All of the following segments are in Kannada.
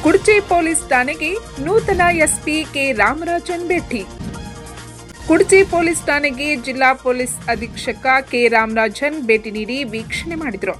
ಕುಡ್ಚಿ ಪೊಲೀಸ್ ಠಾಣೆಗೆ ನೂತನ ಎಸ್ಪಿ ಕೆ ರಾಮರಾಜನ್ ಭೇಟಿ. ಕುಡ್ಚಿ ಪೊಲೀಸ್ ಠಾಣೆಗೆ ಜಿಲ್ಲಾ ಪೊಲೀಸ್ ಅಧೀಕ್ಷಕ ಕೆ ರಾಮರಾಜನ್ ಭೇಟಿ ನೀಡಿ ವೀಕ್ಷಣೆ ಮಾಡಿದರು.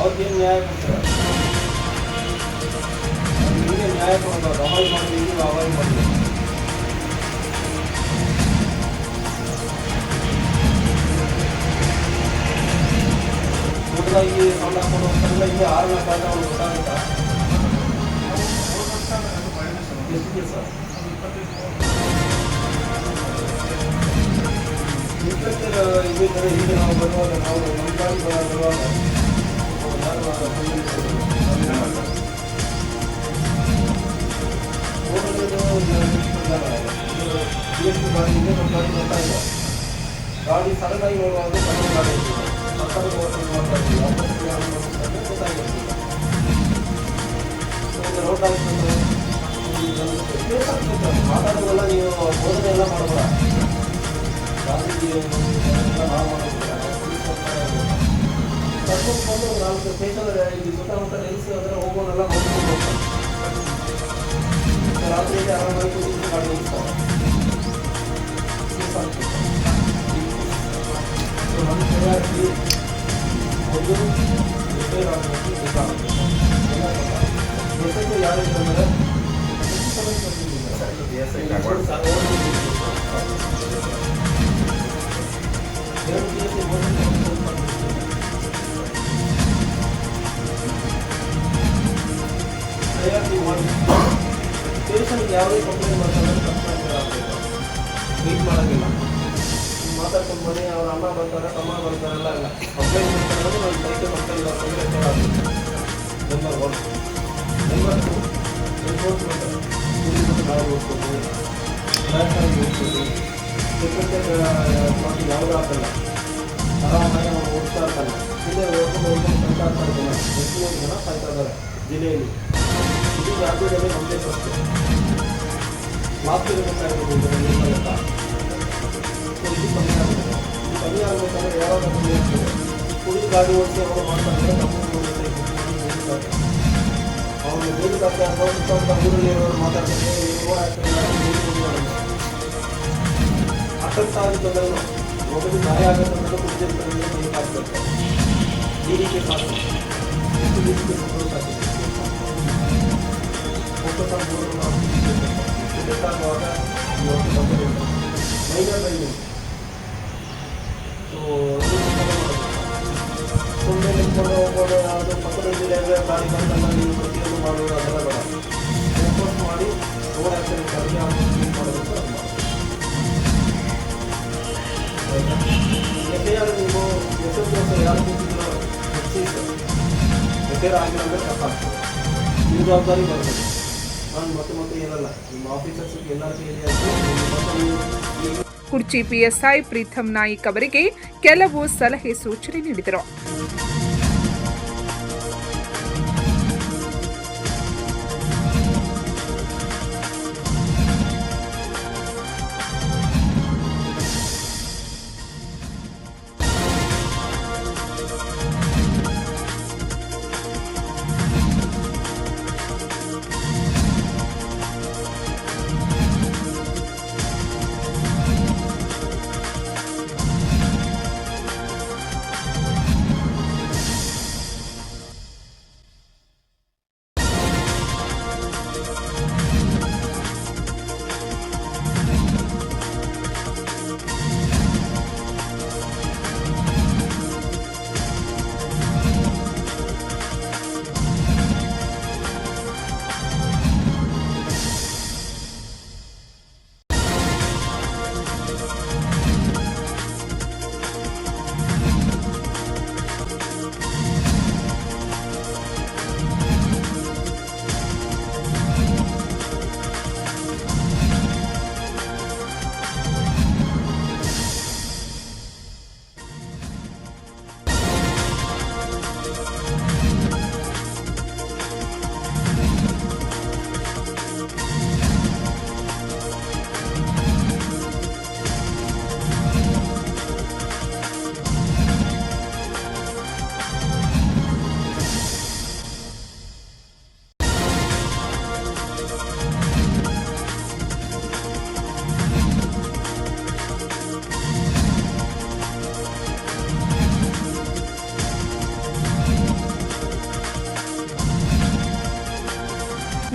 ಅವ್ರಿಗೆ ನ್ಯಾಯ ಕೊಡ್ತಾರೆ. ಹೀಗೆ ನ್ಯಾಯ ಕೊಡೋದು ಅವಾಯ್ಡ್ ಮಾಡಿ, ಈಗ ಅವಾಯ್ಡ್ ಮಾಡಿ. ಊಟದಾಗಿ ಸೌಂಡ್ ಹಾಕೊಂಡು ಹೋಗ್ತಾರಲ್ಲ, ಈಗ 6 ಕಾಲ ಅವ್ರು ಗೊತ್ತಾಗುತ್ತಾ? ಎಷ್ಟಿದೆ ಸರ್? ಇನ್ಸ್ಪೆಕ್ಟರ್ ಇದೇ ಥರ ಈಗ ನಾವು ಬರುವಾಗ ನಾವು ನಮ್ಮ ಗಾಡಿ ಬರುವಾಗ ಗಾಡಿ ಸಡನ್ ಆಗಿ ನೋಡುವಾಗ ಸಡನ್ ಗಾಡಿ ಸರ್ಕಾರದ ಮಾತಾಡ್ತೀವಿ ರೋಡ್ ಆಗ್ತಂದ್ರೆ ಮಾತಾಡೋದೆಲ್ಲ ನೀವು ಬೋಧನೆ ಎಲ್ಲ ಮಾಡಬೇಡ. ಗಾಂಧೀಜಿ ಎಲ್ಲ ನಾವು ಮಾಡೋದಿಲ್ಲ. ಕರ್ಕೊಂಡು ಬಂದು 4 ಸ್ಟೇಷನ್ ಇಲ್ಲಿ ಸುತ್ತಮುತ್ತ ನಿಲ್ಲಿಸಿ ಅಂದರೆ ಹೋಗೋನೆಲ್ಲ ನೋಡ್ಕೊಂಡು ಹೋಗ್ತಾರೆ. ರಾತ್ರಿಯಲ್ಲಿ ಆರಾಮಾಗಿ ಕೂತ್ಕೊಂಡು ಗಾಡಿ ಓಡಿಸ್ತಾರೆ. ನಮ್ಮ ಸರಿಯಾಗಿ ಒಂದು ರಿಪೇರ್ ಆಗಬೇಕು, ಬೇಕಾಗಬೇಕು ಜೊತೆಗೆ ಯಾರಿದ್ದಾರೆ ಸ್ಟೇಷನ್ಗೆ ಯಾವುದೇ ಕಂಪ್ಲೇಂಟ್ ಮಾಡ್ತಾರೆ ತಕ್ಷಣ ಆಗಬೇಕು, ವೀಟ್ ಮಾಡೋಂಗಿಲ್ಲ. ಮಾತಾಡ್ಕೊಂಡು ಬನ್ನಿ, ಅವ್ರ ಅಣ್ಣ ಬರ್ತಾರೆ, ತಮ್ಮ ಬರ್ತಾರೆಲ್ಲ ಇಲ್ಲ ಕಂಪ್ಲೇಂಟ್ ಮಾಡ್ತಾರೆ. ನಾನು ಬೈಕ್ ಕಂಪ್ಲೇಂಟ್ ಮಾಡ್ಕೊಂಡ್ರೆ ನಂಬರ್ 1. ನಂಬರ್ 2 ಎನ್ಫೋರ್ಸ್ಮೆಂಟ್ ಕುಡಿದು ಗಾಡಿ ಓಡಿಸ್ಬೋದು, ರ್ಯಾಷಾಗಿ ಓಡಿಸ್ಬೋದು, ಸೆಕ್ಯೂರಿಟಿ ಮಾಡಿ ಯಾವುದೂ ಆಗಲ್ಲ. ಆರಾಮಾಗಿ ನಾವು ಓಡಿಸ್ತಾ ಇರ್ತಾನೆ. ಇಲ್ಲೇ ಓಡ್ಕೊಂಡು ಸಾಯ್ತಾ ಇರ್ತಾರೆ ಜನ, 25 ಜನ ಸಾಯ್ತಾ ಇದ್ದಾರೆ ಜಿಲ್ಲೆಯಲ್ಲಿ. ಇದು ರಾಜ್ಯದಲ್ಲಿ ನಮ್ಮದೇ ಫಸ್ಟ್ ಲಾಸ್ಟ್ ಇರಬೇಕಾಗಿರೋದು ಅಂತ. ಸೊ ಇದು ಕಮ್ಮಿ ಆಗುತ್ತೆ. ಇದು ಕಮ್ಮಿ ಆಗಬೇಕಂದ್ರೆ ಯಾವಾಗ ಕಮ್ಮಿ ಆಗ್ತದೆ? ಕುಡಿದು ಗಾಡಿ ಓಡಿಸಿ ಅವರು ಮಾಡ್ತಾರೆ, ಅವನು ಬೇರೆ ಸುತ್ತಮುತ್ತ ಊರಲ್ಲಿ ಇರೋರು ಮಾತಾಡ್ತಾರೆ, ಅಟೆಂಟ್ ಆಗಿದ್ದಂದ್ರೆ ಒಬ್ಬರು ಗಾಯ ಆಗುತ್ತಂದ್ರೆ ಕುಡಿದಿರ್ತಾರೆ, ಬೇಕಾಗಬೇಕು DDK ಸಾಕು, ಎಷ್ಟು DDK ಸಾಕು ಫೋಕಸ್ ಆಗಿ ಬೇಕಾಗುವಾಗ ಮೈನರ್ ರೈಡಿಂಗ್. ಸೊ ಸುಮ್ಮನೆ ನಿಂತ್ಕೊಂಡು ಹೋಗ್ಬೋದು, ಯಾವುದೋ ಪಕ್ಕದ ಜಿಲ್ಲೆಗೆ ಗಾಡಿ ಬಂದಲ್ಲ ನೀವು ಪ್ರತಿಯೊಂದು ಮಾಡೋದು ಅದೆಲ್ಲ ಬೇಡ. ಎನ್ಫೋರ್ಸ್ ಮಾಡಿ ರೋಡ್ ಆ್ಯಕ್ಸಿಡೆಂಟ್ ಕಡಿಮೆ ಆಗೋದು ಮಾಡೋದಕ್ಕೆ ಅದು ಮಾಡಿ. ಎಫ್ಐಆರ್ ನೀವು ಎಸ್ ಯಾರು ಕೂತಿದ್ರು ಎಫ್ಐಆರ್ ಆಗಿಲ್ಲ ಅಂದರೆ ಕಷ್ಟ ಆಗ್ತದೆ. ನಿಮ್ಮ ಜವಾಬ್ದಾರಿ ಬರ್ತದೆ. ನಾನು ಮತ್ತೆ ಏನಲ್ಲ, ನಿಮ್ಮ ಆಫೀಸರ್ಸ್ಗೆ ಎಲ್ಲರ ಕೈಯಲ್ಲಿ ಕುಡ್ಚಿ PSI ಪ್ರೀತಮ್ ನಾಯ್ಕ್ ಅವರಿಗೆ ಕೆಲವು ಸಲಹೆ ಸೂಚನೆ ನೀಡಿದರು.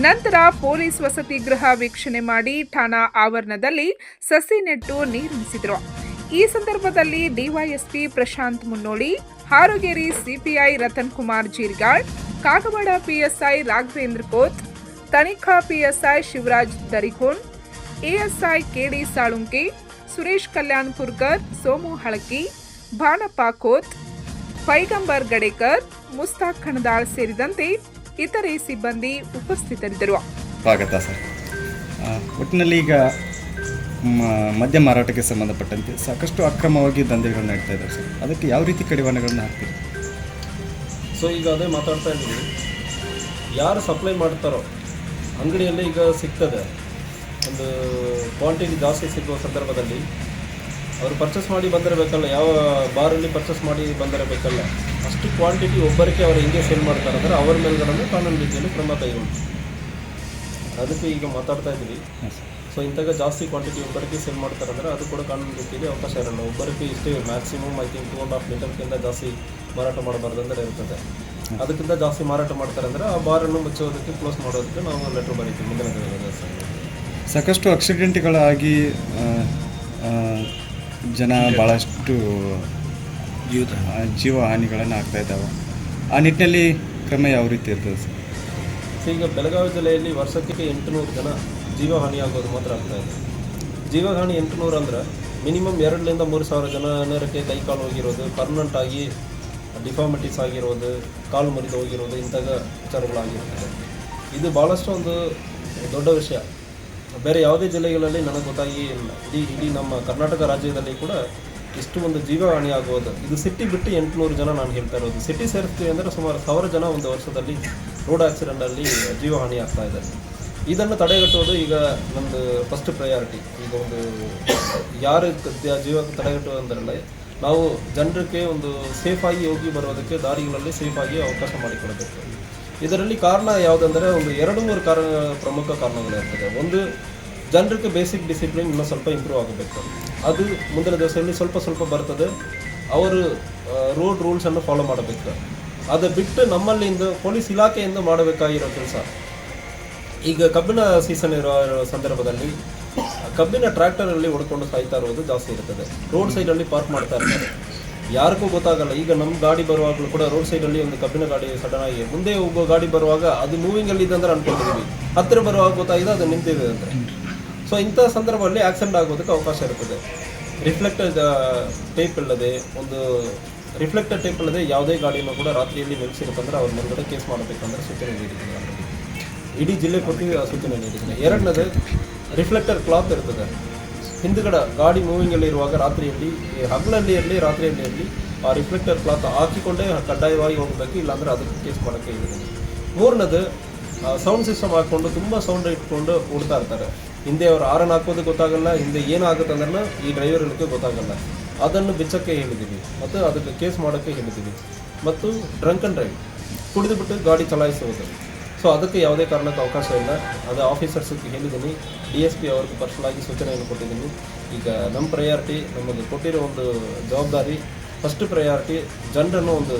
ನಂತರ ಪೊಲೀಸ್ ವಸತಿ ಗೃಹ ವೀಕ್ಷಣೆ ಮಾಡಿ ಠಾಣಾ ಆವರಣದಲ್ಲಿ ಸಸಿ ನೆಟ್ಟು ನೀರುಣಿಸಿದರು. ಈ ಸಂದರ್ಭದಲ್ಲಿ DYSP Prashanth Munnoli, Harogeri CPI Ratan Kumar Jirgal, Kagawad PSI Raghavendra Kot, ತನಿಖಾ PSI Shivraj ದರಿಖೋನ್, ASI KD Salunke, Suresh ಕಲ್ಯಾಣ್ಪುರ್ಕರ್, Somu ಹಳಕಿ, ಭಾನಪ್ಪ Kot, ಪೈಗಂಬರ್ ಗಡೇಕರ್, ಮುಸ್ತಾಕ್ ಖಣದಾಳ್ ಸೇರಿದಂತೆ ಇತರೆ ಸಿಬ್ಬಂದಿ ಉಪಸ್ಥಿತರಿದ್ದರು. ಸ್ವಾಗತ ಸರ್. ಒಟ್ಟಿನಲ್ಲಿ ಈಗ ಮದ್ಯ ಮಾರಾಟಕ್ಕೆ ಸಂಬಂಧಪಟ್ಟಂತೆ ಸಾಕಷ್ಟು ಅಕ್ರಮವಾಗಿ ದಂಧೆಗಳು ನಡೀತಾ ಇದ್ದಾರೆ ಸರ್. ಅದಕ್ಕೆ ಯಾವ ರೀತಿ ಕಡಿವಾಣಗಳನ್ನು ಹಾಕ್ತೀರಿ? ಸೊ ಈಗ ಅದೇ ಮಾತಾಡ್ತಾ ಇದ್ದೀವಿ. ಯಾರು ಸಪ್ಲೈ ಮಾಡ್ತಾರೋ ಅಂಗಡಿಯಲ್ಲಿ ಈಗ ಸಿಗ್ತದೆ, ಒಂದು ಕ್ವಾಂಟಿಟಿ ಜಾಸ್ತಿ ಸಿಗುವ ಸಂದರ್ಭದಲ್ಲಿ ಅವರು ಪರ್ಚೇಸ್ ಮಾಡಿ ಬಂದಿರಬೇಕಲ್ಲ, ಯಾವ ಬಾರಲ್ಲಿ ಪರ್ಚೇಸ್ ಮಾಡಿ ಬಂದಿರಬೇಕಲ್ಲ, ಅಷ್ಟು ಕ್ವಾಂಟಿಟಿ ಒಬ್ಬರಿಗೆ ಅವರು ಹೆಂಗೆ ಸೇಲ್ ಮಾಡ್ತಾರೆ ಅಂದರೆ ಅವರ ಮೇಲ್ಗಡೆ ಕಾನೂನು ರೀತಿಯಲ್ಲಿ ಕ್ರಮ ಕೈಗೊಳ್ಳಿ. ಅದಕ್ಕೆ ಈಗ ಮಾತಾಡ್ತಾ ಇದ್ದೀವಿ. ಹಾಂ ಸರ್. ಸೊ ಇಂಥಾಗ ಜಾಸ್ತಿ ಕ್ವಾಂಟಿಟಿ ಒಬ್ಬರಿಗೆ ಸೇಲ್ ಮಾಡ್ತಾರೆ ಅಂದರೆ ಅದು ಕೂಡ ಕಾನೂನು ರೀತಿಯಲ್ಲಿ ಅವಕಾಶ ಇರಲ್ಲ. ಒಬ್ಬರಿಗೆ ಇಷ್ಟೇ ಮ್ಯಾಕ್ಸಿಮಮ್ ಐ ಥಿಂಕ್ 2.5 ಲೀಟರ್ಗಿಂತ ಜಾಸ್ತಿ ಮಾರಾಟ ಮಾಡಬಾರ್ದು ಅಂದರೆ ಇರ್ತದೆ. ಅದಕ್ಕಿಂತ ಜಾಸ್ತಿ ಮಾರಾಟ ಮಾಡ್ತಾರೆ ಅಂದರೆ ಆ ಬಾರನ್ನು ಮುಚ್ಚೋದಕ್ಕೆ ಕ್ಲೋಸ್ ಮಾಡೋದಕ್ಕೆ ನಾವು ಲೆಟ್ರ್ ಬರೀತೀವಿ ಮುಂದಿನ ದಿನಗಳಲ್ಲಿ ಸರ್. ಸಾಕಷ್ಟು ಆಕ್ಸಿಡೆಂಟ್ಗಳಾಗಿ ಜನ ಭಾಳಷ್ಟು ಜೀವ ಹಾನಿಗಳನ್ನು ಆಗ್ತಾ ಇದ್ದಾವೆ. ಆ ನಿಟ್ಟಿನಲ್ಲಿ ಕ್ರಮ ಯಾವ ರೀತಿ ಇರ್ತದೆ ಸರ್? ಸೊ ಈಗ ಬೆಳಗಾವಿ ಜಿಲ್ಲೆಯಲ್ಲಿ ವರ್ಷಕ್ಕೆ 800 ಜನ ಜೀವಹಾನಿಯಾಗೋದು ಮಾತ್ರ ಆಗ್ತಾ ಇದೆ. ಜೀವಹಾನಿ 800 ಅಂದರೆ ಮಿನಿಮಮ್ 2,000 to 3,000 ಜನರಿಗೆ ಕೈ ಕಾಲು ಹೋಗಿರೋದು, ಪರ್ಮನೆಂಟ್ ಆಗಿ ಡಿಫಾರ್ಮಿಟೀಸ್ ಆಗಿರೋದು, ಕಾಲು ಮುರಿದು ಹೋಗಿರೋದು, ಇಂಥಾಗ ವಿಚಾರಗಳಾಗಿರ್ತದೆ. ಇದು ಭಾಳಷ್ಟು ಒಂದು ದೊಡ್ಡ ವಿಷಯ. ಬೇರೆ ಯಾವುದೇ ಜಿಲ್ಲೆಗಳಲ್ಲಿ ನನಗೆ ಗೊತ್ತಾಗಿ ಇಡೀ ನಮ್ಮ ಕರ್ನಾಟಕ ರಾಜ್ಯದಲ್ಲಿ ಕೂಡ ಇಷ್ಟು ಒಂದು ಜೀವಹಾನಿ ಆಗೋದು. ಇದು ಸಿಟಿ ಬಿಟ್ಟು 800 ಜನ ನಾನು ಹೇಳ್ತಾ ಇರೋದು. ಸಿಟಿ ಸೇರಿಸ್ತೀವಿ ಅಂದರೆ ಸುಮಾರು 1,000 ಜನ ಒಂದು ವರ್ಷದಲ್ಲಿ ರೋಡ್ ಆಕ್ಸಿಡೆಂಟಲ್ಲಿ ಜೀವಹಾನಿ ಆಗ್ತಾ ಇದೆ. ಇದನ್ನು ತಡೆಗಟ್ಟುವುದು ಈಗ ನಮ್ಮದು ಫಸ್ಟ್ ಪ್ರಯಾರಿಟಿ. ಈಗ ಒಂದು ಯಾರು ಜೀವ ತಡೆಗಟ್ಟುವುದು ಅಂದ್ರಲ್ಲ, ನಾವು ಜನರಿಗೆ ಒಂದು ಸೇಫಾಗಿ ಹೋಗಿ ಬರೋದಕ್ಕೆ ದಾರಿಗಳಲ್ಲಿ ಸೇಫಾಗಿ ಅವಕಾಶ ಮಾಡಿಕೊಡಬೇಕು. ಇದರಲ್ಲಿ ಕಾರಣ ಯಾವುದಂದರೆ ಒಂದು 2-3 ಪ್ರಮುಖ ಕಾರಣಗಳಿರ್ತದೆ. ಒಂದು, ಜನರಿಗೆ ಬೇಸಿಕ್ ಡಿಸಿಪ್ಲಿನ್ ಇನ್ನೂ ಸ್ವಲ್ಪ ಇಂಪ್ರೂವ್ ಆಗಬೇಕು. ಅದು ಮುಂದಿನ ದಿವಸದಲ್ಲಿ ಸ್ವಲ್ಪ ಬರ್ತದೆ. ಅವರು ರೋಡ್ ರೂಲ್ಸನ್ನು ಫಾಲೋ ಮಾಡಬೇಕು. ಅದು ಬಿಟ್ಟು ನಮ್ಮಲ್ಲಿಂದ ಪೊಲೀಸ್ ಇಲಾಖೆಯಿಂದ ಮಾಡಬೇಕಾಗಿರೋ ಕೆಲಸ, ಈಗ ಕಬ್ಬಿನ ಸೀಸನ್ ಇರೋ ಸಂದರ್ಭದಲ್ಲಿ ಕಬ್ಬಿನ ಟ್ರ್ಯಾಕ್ಟರಲ್ಲಿ ಹೊಡ್ಕೊಂಡು ಸಾಯ್ತಾ ಇರೋದು ಜಾಸ್ತಿ ಇರ್ತದೆ. ರೋಡ್ ಸೈಡಲ್ಲಿ ಪಾರ್ಕ್ ಮಾಡ್ತಾ ಇರ್ತಾರೆ, ಯಾರಿಗೂ ಗೊತ್ತಾಗಲ್ಲ. ಈಗ ನಮ್ಮ ಗಾಡಿ ಬರುವಾಗಲೂ ಕೂಡ ರೋಡ್ ಸೈಡಲ್ಲಿ ಒಂದು ಕಬ್ಬಿನ ಗಾಡಿ ಸಡನ್ ಆಗಿ ಮುಂದೆ ಹೋಗೋ ಗಾಡಿ ಬರುವಾಗ ಅದು ಮೂವಿಂಗಲ್ಲಿ ಇದೆ ಅಂದ್ರೆ ಅನ್ಕೊಂಡಿದ್ದೀವಿ, ಹತ್ತಿರ ಬರುವಾಗ ಗೊತ್ತಾಗಿದೆ ಅದು ನಿಂತಿದೆ ಅಂದರೆ. ಸೊ ಇಂಥ ಸಂದರ್ಭದಲ್ಲಿ ಆಕ್ಸಿಡೆಂಟ್ ಆಗೋದಕ್ಕೆ ಅವಕಾಶ ಇರ್ತದೆ. ರಿಫ್ಲೆಕ್ಟರ್ ಟೇಪ್ ಇಲ್ಲದೆ ಯಾವುದೇ ಗಾಡಿಯನ್ನು ಕೂಡ ರಾತ್ರಿಯಲ್ಲಿ ನಿಲ್ಲಿಸಿರುತ್ತಂದ್ರೆ ಅವ್ರ ಮುಂದೆ ಕೇಸ್ ಮಾಡಬೇಕಂದ್ರೆ ಸೂಚನೆ ನೀಡಿದ್ದೀನಿ. ಇಡೀ ಜಿಲ್ಲೆ ಕೊಟ್ಟು ಸೂಚನೆ ನೀಡಿದ್ದೀನಿ. ಎರಡನೇದು, ರಿಫ್ಲೆಕ್ಟರ್ ಕ್ಲಾತ್ ಇರ್ತದೆ ಹಿಂದುಗಡೆ ಗಾಡಿ ಮೂವಿಂಗಲ್ಲಿ ಇರುವಾಗ ರಾತ್ರಿಯಲ್ಲಿ, ಹಗಲಲ್ಲಿ ಇರಲಿ ರಾತ್ರಿಯಲ್ಲಿ ಇರಲಿ, ಆ ರಿಫ್ಲೆಕ್ಟರ್ ಕ್ಲಾತ್ ಹಾಕಿಕೊಂಡೇ ಕಡ್ಡಾಯವಾಗಿ ಹೋಗಬೇಕು, ಇಲ್ಲಾಂದರೆ ಅದಕ್ಕೆ ಕೇಸ್ ಮಾಡೋಕ್ಕೆ ಹೇಳಿದ್ದೀನಿ. ಮೂರನೇದು, ಸೌಂಡ್ ಸಿಸ್ಟಮ್ ಹಾಕ್ಕೊಂಡು ತುಂಬ ಸೌಂಡ್ ಇಟ್ಕೊಂಡು ಓಡ್ತಾ ಇರ್ತಾರೆ. ಹಿಂದೆ ಅವ್ರು ಆರನ್ ಹಾಕೋದು ಗೊತ್ತಾಗಲ್ಲ, ಹಿಂದೆ ಏನಾಗುತ್ತೆ ಅಂದ್ರೆ ಈ ಡ್ರೈವರ್ಗಳಿಗೆ ಗೊತ್ತಾಗಲ್ಲ. ಅದನ್ನು ಬಿಚ್ಚಕ್ಕೆ ಹೇಳಿದ್ದೀವಿ ಮತ್ತು ಅದಕ್ಕೆ ಕೇಸ್ ಮಾಡೋಕ್ಕೆ ಹೇಳಿದ್ದೀವಿ. ಮತ್ತು ಡ್ರಂಕ್ ಆ್ಯಂಡ್ ಡ್ರೈವ್, ಕುಡಿದುಬಿಟ್ಟು ಗಾಡಿ ಚಲಾಯಿಸುವುದು. ಸೊ ಅದಕ್ಕೆ ಯಾವುದೇ ಕಾರಣಕ್ಕೆ ಅವಕಾಶ ಇಲ್ಲ. ಅದು ಆಫೀಸರ್ಸ್ಗೆ ಹೇಳಿದ್ದೀನಿ, DSP ಅವ್ರಿಗೆ ಪರ್ಸನಲಾಗಿ ಸೂಚನೆಯನ್ನು ಕೊಟ್ಟಿದ್ದೀನಿ. ಈಗ ನಮ್ಮ ಪ್ರಯಾರಿಟಿ, ನಮಗೆ ಕೊಟ್ಟಿರೋ ಒಂದು ಜವಾಬ್ದಾರಿ, ಫಸ್ಟ್ ಪ್ರಯಾರಿಟಿ ಜನರನ್ನು ಒಂದು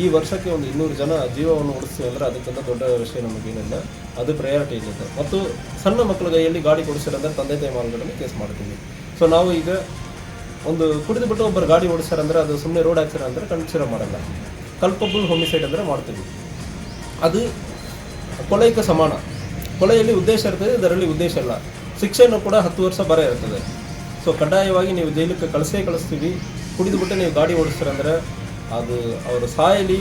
ಈ ವರ್ಷಕ್ಕೆ ಒಂದು 200 ಜನ ಜೀವವನ್ನು ಉಳಿಸ್ತೀವಿ ಅಂದರೆ ಅದಕ್ಕಿಂತ ದೊಡ್ಡ ವಿಷಯ ನಮಗೇನಿಲ್ಲ. ಅದು ಪ್ರಯಾರಿಟಿ ಇರುತ್ತೆ. ಮತ್ತು ಸಣ್ಣ ಮಕ್ಕಳ ಕೈಯಲ್ಲಿ ಗಾಡಿ ಕೊಡಿಸಿರಂದ್ರೆ ತಂದೆ ತಾಯಿ ಮಾಲ್ಗಳಲ್ಲಿ ಕೇಸ್ ಮಾಡ್ತೀವಿ. ಸೊ ನಾವು ಈಗ ಒಂದು ಕುಡಿದುಬಿಟ್ಟು ಒಬ್ಬರು ಗಾಡಿ ಓಡಿಸ್ತಾರಂದ್ರೆ ಅದು ಸುಮ್ಮನೆ ರೋಡ್ ಆಕ್ಸಿಡೆಂಟ್ ಅಂದರೆ ಕನ್ಸಿಡರ್ ಮಾಡಲ್ಲ. ಕಲ್ಪಬಲ್ ಹೋಮಿಸೈಡ್ ಅಂದರೆ ಮಾಡ್ತೀವಿ. ಅದು ಕೊಲೆಗೆ ಸಮಾನ. ಕೊಲೆಯಲ್ಲಿ ಉದ್ದೇಶ ಇರ್ತದೆ, ಇದರಲ್ಲಿ ಉದ್ದೇಶ ಇಲ್ಲ. ಶಿಕ್ಷೆನೂ ಕೂಡ 10 ವರ್ಷ ಬರ ಇರ್ತದೆ. ಸೊ ಕಡ್ಡಾಯವಾಗಿ ನೀವು ಜೈಲಿಗೆ ಕಳಿಸ್ತೀವಿ. ಕುಡಿದುಬಿಟ್ಟು ನೀವು ಗಾಡಿ ಓಡಿಸ್ತೀರಂದ್ರೆ ಅದು ಅವರು ಸಾಯಲಿ,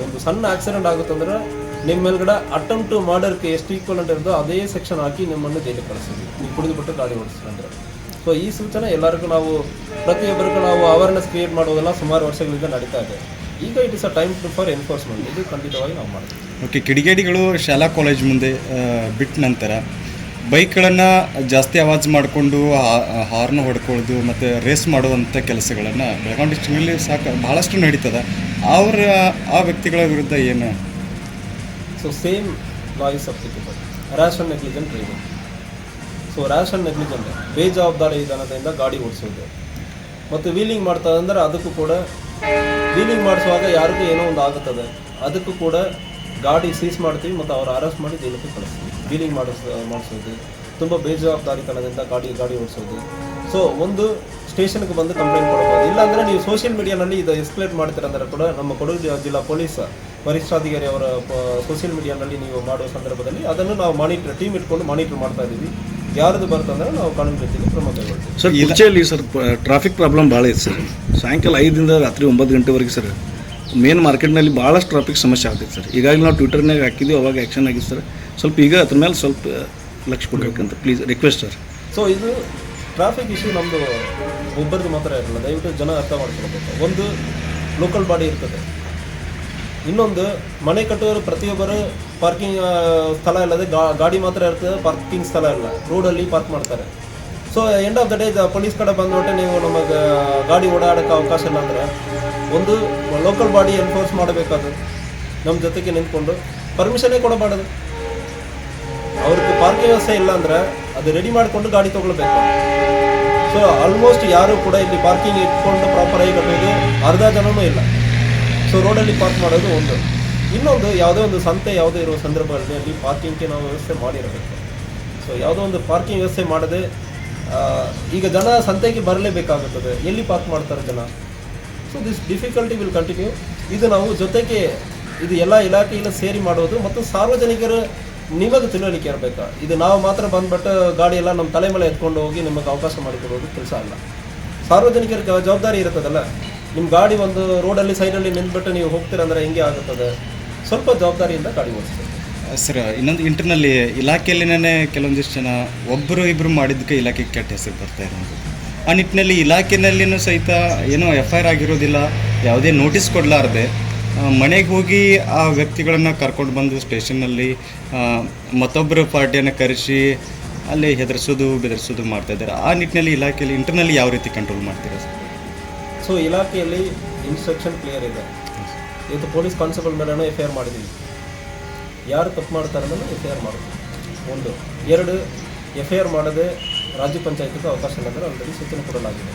ಒಂದು ಸಣ್ಣ ಆಕ್ಸಿಡೆಂಟ್ ಆಗುತ್ತಂದ್ರೆ ನಿಮ್ಮ ಮೇಲ್ಗಡೆ ಅಟೆಂಪ್ಟ್ ಟು ಮರ್ಡರ್ಗೆ ಎಷ್ಟು ಈಕ್ವಲೆಂಟ್ ಇರೋದು ಅದೇ ಸೆಕ್ಷನ್ ಹಾಕಿ ನಿಮ್ಮನ್ನು ಜೈಲಿಗೆ ಕಳಿಸ್ತೀವಿ ನೀವು ಕುಡಿದುಬಿಟ್ಟು ಗಾಡಿ ಓಡಿಸ್ತೀರಂದ್ರೆ. ಸೊ ಈ ಸೂಚನೆ ಎಲ್ಲರಿಗೂ ನಾವು ಪ್ರತಿಯೊಬ್ಬರಿಗೂ ನಾವು ಅವೇರ್ನೆಸ್ ಕ್ರಿಯೇಟ್ ಮಾಡೋದೆಲ್ಲ ಸುಮಾರು ವರ್ಷಗಳಿಂದ ನಡೀತಾ ಇದೆ. ಈಗ it is a time for enforcement. ಇದು ಖಂಡಿತವಾಗಿ ನಾವು ಮಾಡ್ತೀವಿ. ಓಕೆ, ಕಿಡಿಗೇಡಿಗಳು ಶಾಲಾ ಕಾಲೇಜ್ ಮುಂದೆ ಬಿಟ್ಟ ನಂತರ ಬೈಕ್ಗಳನ್ನು ಜಾಸ್ತಿ ಆವಾಜ್ ಮಾಡಿಕೊಂಡು ಹಾರ್ನ್ ಹೊಡ್ಕೊಳ್ಳೋದು ಮತ್ತು ರೇಸ್ ಮಾಡುವಂಥ ಕೆಲಸಗಳನ್ನು ಬೆಳಗಾವಿ ಡಿಸ್ಟ್ರಿಕ್ಟಲ್ಲಿ ಭಾಳಷ್ಟು ನಡೀತದೆ. ಆ ವ್ಯಕ್ತಿಗಳ ವಿರುದ್ಧ ಏನು? So same voice applicable, rash and negligent driving. So rash and negligent ಬೇಜವಾಬ್ದಾರಿ ವಿಧಾನದಿಂದ ಗಾಡಿ ಓಡಿಸೋದು ಮತ್ತು ವೀಲಿಂಗ್ ಮಾಡ್ತದೆ ಅಂದರೆ ಅದಕ್ಕೂ ಕೂಡ ವೀಲಿಂಗ್ ಮಾಡಿಸುವಾಗ ಯಾರಿಗೂ ಏನೋ ಒಂದು ಆಗುತ್ತದೆ, ಅದಕ್ಕೂ ಕೂಡ ಗಾಡಿ ಸೀಸ್ ಮಾಡ್ತೀವಿ ಮತ್ತು ಅವ್ರು ಅರೆಸ್ಟ್ ಮಾಡಿ ಜೈಲಿಗೆ ಕಳಿಸ್ತೀವಿ. ವೀಲಿಂಗ್ ಮಾಡಿಸೋದು, ತುಂಬ ಬೇಜವಾಬ್ದಾರಿತನದಿಂದ ಗಾಡಿ ಓಡಿಸೋದು. ಸೊ ಒಂದು ಸ್ಟೇಷನ್ಗೆ ಬಂದು ಕಂಪ್ಲೇಂಟ್ ಕೊಡಬಹುದು. ಇಲ್ಲಾಂದರೆ ನೀವು ಸೋಷಿಯಲ್ ಮೀಡಿಯಾನಲ್ಲಿ ಇದು ಎಸ್ಕಲೇಟ್ ಮಾಡ್ತೀರಂದ್ರೆ ಕೂಡ ನಮ್ಮ ಕೊಡಗು ಜಿಲ್ಲಾ ಪೊಲೀಸ್ ವರಿಷ್ಠಾಧಿಕಾರಿ ಅವರ ಸೋಷಿಯಲ್ ಮೀಡಿಯಾನಲ್ಲಿ ನೀವು ಮಾಡುವ ಸಂದರ್ಭದಲ್ಲಿ ಅದನ್ನು ನಾವು ಟೀಮ್ ಇಟ್ಕೊಂಡು ಮಾನಿಟರ್ ಮಾಡ್ತಾ ಇದ್ದೀವಿ. ಯಾರದು ಬರ್ತಂದ್ರೆ ನಾವು ಕಾನೂನು ರೀತಿಯಲ್ಲಿ ಕ್ರಮ ಕೈಗೊಳ್ತೀವಿ. ಸರ್, ಕುರ್ಚಿಯಲ್ಲಿ ಸರ್ ಟ್ರಾಫಿಕ್ ಪ್ರಾಬ್ಲಮ್ ಭಾಳ ಇದೆ ಸರ್. ಸಾಯಂಕಾಲ 5ರಿಂದ ರಾತ್ರಿ 9 ಗಂಟೆವರೆಗೆ ಸರ್ ಮೇನ್ ಮಾರ್ಕೆಟ್ನಲ್ಲಿ ಭಾಳಷ್ಟು ಟ್ರಾಫಿಕ್ ಸಮಸ್ಯೆ ಆಗ್ತೈತೆ ಸರ್. ಈಗಾಗಲೇ ನಾವು ಟ್ವಿಟರ್ನಾಗ ಹಾಕಿದ್ದೀವಿ, ಅವಾಗ ಆ್ಯಕ್ಷನ್ ಆಗಿದೆ ಸರ್. ಸ್ವಲ್ಪ ಈಗ ಅದ್ರ ಮೇಲೆ ಸ್ವಲ್ಪ ಲಕ್ಷ್ಯ ಕೊಡಬೇಕಂತ ಪ್ಲೀಸ್ ರಿಕ್ವೆಸ್ಟ್ ಸರ್. ಸೊ ಇದು ಟ್ರಾಫಿಕ್ ಇಶ್ಯೂ ನಮ್ಮದು ಒಬ್ಬರದ್ದು ಮಾತ್ರ ಇರಲ್ಲ, ದಯವಿಟ್ಟು ಜನ ಅರ್ಥ ಮಾಡ್ಕೊಳ್ಬೇಕು. ಒಂದು ಲೋಕಲ್ ಬಾಡಿ ಇರ್ತದೆ, ಇನ್ನೊಂದು ಮನೆ ಕಟ್ಟುವವರು ಪ್ರತಿಯೊಬ್ಬರು ಪಾರ್ಕಿಂಗ್ ಸ್ಥಳ ಇಲ್ಲದೆ ಗಾಡಿ ಮಾತ್ರ ಇರ್ತದೆ, ಪಾರ್ಕಿಂಗ್ ಸ್ಥಳ ಇಲ್ಲ, ರೋಡಲ್ಲಿ ಪಾರ್ಕ್ ಮಾಡ್ತಾರೆ. So end of the day police ಕಡೆ ಬಂದ್ಬಿಟ್ಟೆ ನೀವು ನಮಗೆ ಗಾಡಿ ಓಡಾಡೋಕ್ಕೆ ಅವಕಾಶ ಇಲ್ಲ ಅಂದರೆ ಒಂದು ಲೋಕಲ್ ಬಾಡಿ ಎನ್ಫೋರ್ಸ್ ಮಾಡಬೇಕಾದ್ರು ನಮ್ಮ ಜೊತೆಗೆ ನಿಂತ್ಕೊಂಡು ಪರ್ಮಿಷನ್ನೇ ಕೊಡಬಾರ್ದು. ಅವ್ರಿಗೆ ಪಾರ್ಕಿಂಗ್ ವ್ಯವಸ್ಥೆ ಇಲ್ಲ ಅಂದರೆ ಅದು ರೆಡಿ ಮಾಡಿಕೊಂಡು ಗಾಡಿ ತೊಗೊಳ್ಬೇಕು. ಸೊ ಆಲ್ಮೋಸ್ಟ್ ಯಾರು ಕೂಡ ಇಲ್ಲಿ ಪಾರ್ಕಿಂಗ್ ಇಟ್ಕೊಂಡು ಪ್ರಾಪರಾಗಿ ಕಟ್ಟೋದು ಅರ್ಧ ಜನನೂ ಇಲ್ಲ. ಸೊ ರೋಡಲ್ಲಿ ಪಾರ್ಕ್ ಮಾಡೋದು ಒಂದು. ಇನ್ನೊಂದು ಯಾವುದೇ ಒಂದು ಸಂತೆ ಯಾವುದೇ ಇರುವ ಸಂದರ್ಭದಲ್ಲಿ ಅಲ್ಲಿ ಪಾರ್ಕಿಂಗ್ಗೆ ನಾವು ವ್ಯವಸ್ಥೆ ಮಾಡಿರಬೇಕು. ಸೊ ಯಾವುದೋ ಒಂದು ಪಾರ್ಕಿಂಗ್ ವ್ಯವಸ್ಥೆ ಮಾಡದೆ ಈಗ ಜನ ಸಂತೆಗೆ ಬರಲೇಬೇಕಾಗುತ್ತದೆ, ಎಲ್ಲಿ ಪಾರ್ಕ್ ಮಾಡ್ತಾರೆ ಜನ. So this difficulty will continue. ಇದು ನಾವು ಜೊತೆಗೆ ಇದು ಎಲ್ಲ ಇಲಾಖೆಯಿಂದ ಸೇರಿ ಮಾಡೋದು ಮತ್ತು ಸಾರ್ವಜನಿಕರು ನಿಮಗೆ ತಿಳುವಳಿಕೆ ಇರಬೇಕಾ. ಇದು ನಾವು ಮಾತ್ರ ಬಂದ್ಬಿಟ್ಟು ಗಾಡಿ ಎಲ್ಲ ನಮ್ಮ ತಲೆ ಮೇಲೆ ಎತ್ಕೊಂಡು ಹೋಗಿ ನಿಮಗೆ ಅವಕಾಶ ಮಾಡಿಕೊಡೋದು ಕೆಲಸ ಅಲ್ಲ. ಸಾರ್ವಜನಿಕರ ಜವಾಬ್ದಾರಿ ಇರುತ್ತದಲ್ಲ. ನಿಮ್ಮ ಗಾಡಿ ಒಂದು ರೋಡಲ್ಲಿ ಸೈಡಲ್ಲಿ ನಿಂತ್ಬಿಟ್ಟು ನೀವು ಹೋಗ್ತೀರಂದ್ರೆ ಹೆಂಗೆ ಆಗುತ್ತದೆ. ಸ್ವಲ್ಪ ಜವಾಬ್ದಾರಿಯಿಂದ ಗಾಡಿ ಓಡಿಸ್ತೀವಿ ಸರ್. ಇನ್ನೊಂದು ಇಂಟರ್ನಲ್ಲಿ ಇಲಾಖೆಯಲ್ಲಿನೇ ಕೆಲವೊಂದಿಷ್ಟು ಜನ ಒಬ್ಬರು ಇಬ್ಬರು ಮಾಡಿದ್ದಕ್ಕೆ ಇಲಾಖೆಗೆ ಕೆಟ್ಟ ಹೆಸರು ಬರ್ತಾ ಇರೋದು. ಆ ನಿಟ್ಟಿನಲ್ಲಿ ಇಲಾಖೆಯಲ್ಲಿನೂ ಸಹಿತ ಏನೋ FIR ಆಗಿರೋದಿಲ್ಲ, ಯಾವುದೇ ನೋಟಿಸ್ ಕೊಡಲಾರ್ದೆ ಮನೆಗೆ ಹೋಗಿ ಆ ವ್ಯಕ್ತಿಗಳನ್ನು ಕರ್ಕೊಂಡು ಬಂದು ಸ್ಟೇಷನ್ನಲ್ಲಿ ಮತ್ತೊಬ್ಬರ ಪಾರ್ಟಿಯನ್ನು ಕರೆಸಿ ಅಲ್ಲಿ ಹೆದರಿಸೋದು ಬೆದರಿಸೋದು ಮಾಡ್ತಾಯಿದ್ದಾರೆ. ಆ ನಿಟ್ಟಿನಲ್ಲಿ ಇಲಾಖೆಯಲ್ಲಿ ಇಂಟರ್ನಲ್ಲಿ ಯಾವ ರೀತಿ ಕಂಟ್ರೋಲ್ ಮಾಡ್ತೀರಾ ಸರ್? ಸೊ ಇಲಾಖೆಯಲ್ಲಿ ಇನ್ಸ್ಟ್ರಕ್ಷನ್ ಕ್ಲಿಯರ್ ಇದೆ. ಇವತ್ತು ಪೊಲೀಸ್ ಕಾನ್ಸ್ಟೇಬಲ್ ಮೇಲೂ FIR ಮಾಡಿದ್ದೀವಿ. ಯಾರು ತಪ್ಪು ಮಾಡ್ತಾರೆ ಅನ್ನೋದು FIR ಮಾಡ್ತೀವಿ. 1. 2, FIR ಮಾಡದೆ ರಾಜ್ಯ ಪಂಚಾಯತ್ಗೆ ಅವಕಾಶ ಇಲ್ಲಂದರೆ ಆಲ್ರೆಡಿ ಸೂಚನೆ ಕೊಡಲಾಗಿದೆ.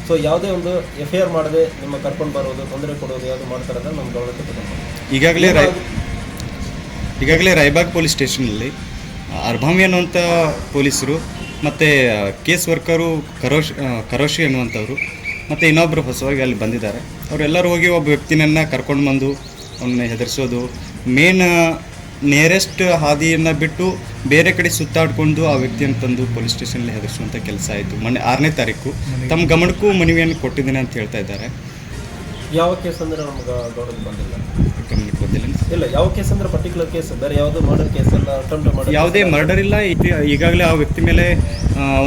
ಸೊ ಯಾವುದೇ ಒಂದು FIR ಮಾಡದೆ ನಿಮ್ಮ ಕರ್ಕೊಂಡು ಬರೋದು, ತೊಂದರೆ ಕೊಡೋದು ಯಾವುದು ಮಾಡ್ತಾರೆ ಅಂದರೆ ನಮ್ಮ ಗಮನಕ್ಕೆ ತಗೊಂಡು ಈಗಾಗಲೇ ರಾಯಬಾಗ್ ಪೊಲೀಸ್ ಸ್ಟೇಷನಲ್ಲಿ ಅರ್ಭಾಮಿ ಅನ್ನುವಂಥ ಪೊಲೀಸರು ಮತ್ತು ಕೇಸ್ ವರ್ಕರು ಕರೋಶಿ ಅನ್ನುವಂಥವ್ರು ಮತ್ತು ಇನ್ನೊಬ್ಬರು ಹೊಸವಾಗಿ ಅಲ್ಲಿ ಬಂದಿದ್ದಾರೆ. ಅವರೆಲ್ಲರೂ ಹೋಗಿ ಒಬ್ಬ ವ್ಯಕ್ತಿನನ್ನು ಕರ್ಕೊಂಡು ಬಂದು ಅವನ್ನ ಹೆದರಿಸೋದು, ಮೇನ್ ನಿಯರೆಸ್ಟ್ ಹಾದಿಯನ್ನು ಬಿಟ್ಟು ಬೇರೆ ಕಡೆ ಸುತ್ತಾಡಿಕೊಂಡು ಆ ವ್ಯಕ್ತಿಯನ್ನು ತಂದು ಪೊಲೀಸ್ ಸ್ಟೇಷನಲ್ಲಿ ಹೆದರಿಸುವಂಥ ಕೆಲಸ ಆಯಿತು. ಮೊನ್ನೆ 6ನೇ ತಾರೀಕು ತಮ್ಮ ಗಮನಕ್ಕೂ ಮನವಿಯನ್ನು ಕೊಟ್ಟಿದ್ದೀನಿ ಅಂತ ಹೇಳ್ತಾ ಇದ್ದಾರೆ. ಯಾವ ಕೇಸ್ ಅಂದರೆ ನಮ್ಗೆ ಗೌರವ ಬಂದಿಲ್ಲ, ಗಮನಕ್ಕೆ ಬಂದಿಲ್ಲ ಇಲ್ಲ. ಯಾವ ಕೇಸ್ ಅಂದರೆ ಪರ್ಟಿಕ್ಯುಲರ್ ಕೇಸ್, ಬೇರೆ ಯಾವುದೋ ಮರ್ಡರ್ ಕೇಸ್ ಎಲ್ಲ ಅಟೆಂಪ್ಟ್ ಮಾಡಿ ಯಾವುದೇ ಮರ್ಡರ್ ಇಲ್ಲ. ಈಗಾಗಲೇ ಆ ವ್ಯಕ್ತಿ ಮೇಲೆ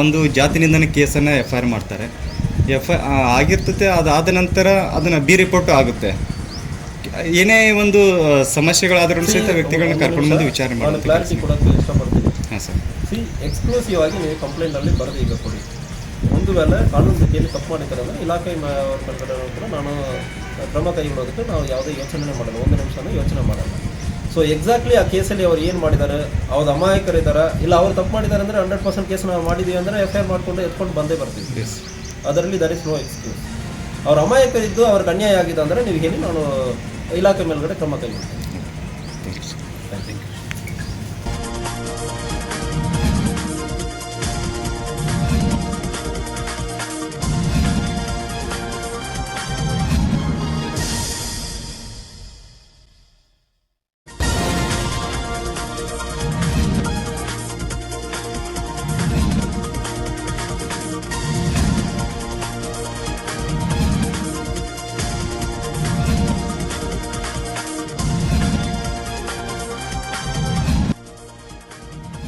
ಒಂದು ಜಾತಿ ನಿಂದನೆ ಕೇಸನ್ನು FIR ಮಾಡ್ತಾರೆ. ಆಗಿರ್ತದೆ. ಅದಾದ ನಂತರ ಅದನ್ನು B ರಿಪೋರ್ಟು ಆಗುತ್ತೆ. ಏನೇ ಒಂದು ಸಮಸ್ಯೆಗಳಾದರೂ ಸಹಿತ ವ್ಯಕ್ತಿಗಳನ್ನ ಕರ್ಕೊಂಡು ಬಂದು ವಿಚಾರಣೆ ಮಾಡೋದು. ಕ್ಲಾರಿಟಿ ಕೊಡೋಕ್ಕೆ ಇಷ್ಟಪಡ್ತೀನಿ. ಹಾಂ ಸರ್. ಎಕ್ಸ್ಕ್ಲೂಸಿವ್ ಆಗಿ ನೀವು ಕಂಪ್ಲೇಂಟಲ್ಲಿ ಬರೆದು ಈಗ ಕೊಡಿ. ಒಂದು ವೇಳೆ ಕಾನೂನು ರೀತಿಯಲ್ಲಿ ತಪ್ಪು ಮಾಡಿದ್ದಾರೆ ಅಂದರೆ ಇಲಾಖೆ ಕೂಡ ನಾನು ಕ್ರಮ ಕೈಗೊಳ್ಳೋದಕ್ಕೆ ನಾವು ಯಾವುದೇ ಯೋಚನೆ ಮಾಡಲ್ಲ, 1 ನಿಮಿಷನೂ ಯೋಚನೆ ಮಾಡಲ್ಲ. ಸೊ ಎಕ್ಸಾಕ್ಟ್ಲಿ ಆ ಕೇಸಲ್ಲಿ ಅವ್ರು ಏನು ಮಾಡಿದ್ದಾರೆ, ಅವ್ರು ಅಮಾಯಕರಿದ್ದಾರೆ ಇಲ್ಲ ಅವ್ರು ತಪ್ಪು ಮಾಡಿದ್ದಾರೆ ಅಂದರೆ 100% ಕೇಸ್ ನಾವು ಮಾಡಿದ್ದೀವಿ ಅಂದರೆ FIR ಮಾಡಿಕೊಂಡು ಎತ್ಕೊಂಡು ಬಂದೇ ಬರ್ತೀವಿ. ಅದರಲ್ಲಿ ದರ್ ಇಸ್ ನೋ ಎಕ್ಸ್ಕ್ಯೂಸ್. ಅವ್ರ ಅಮಾಯಕರಿದ್ದು ಅವ್ರಿಗೆ ಅನ್ಯಾಯ ಆಗಿದೆ ಅಂದರೆ ನೀವು ಹೇಳಿ, ನಾನು ಇಲಾಖೆ ಮೇಲ್ಗಡೆ ಕ್ರಮ ಕೈಗೊಳ್ತೀನಿ.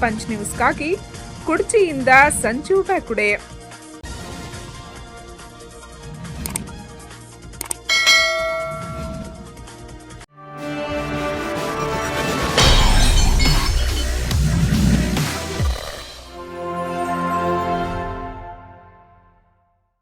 ಪಂಚ್ ನ್ಯೂಸ್ಗಾಗಿ ಕುಡ್ಚಿಯಿಂದ ಸಂಜು ಬ್ಯಾಕುಡೆ.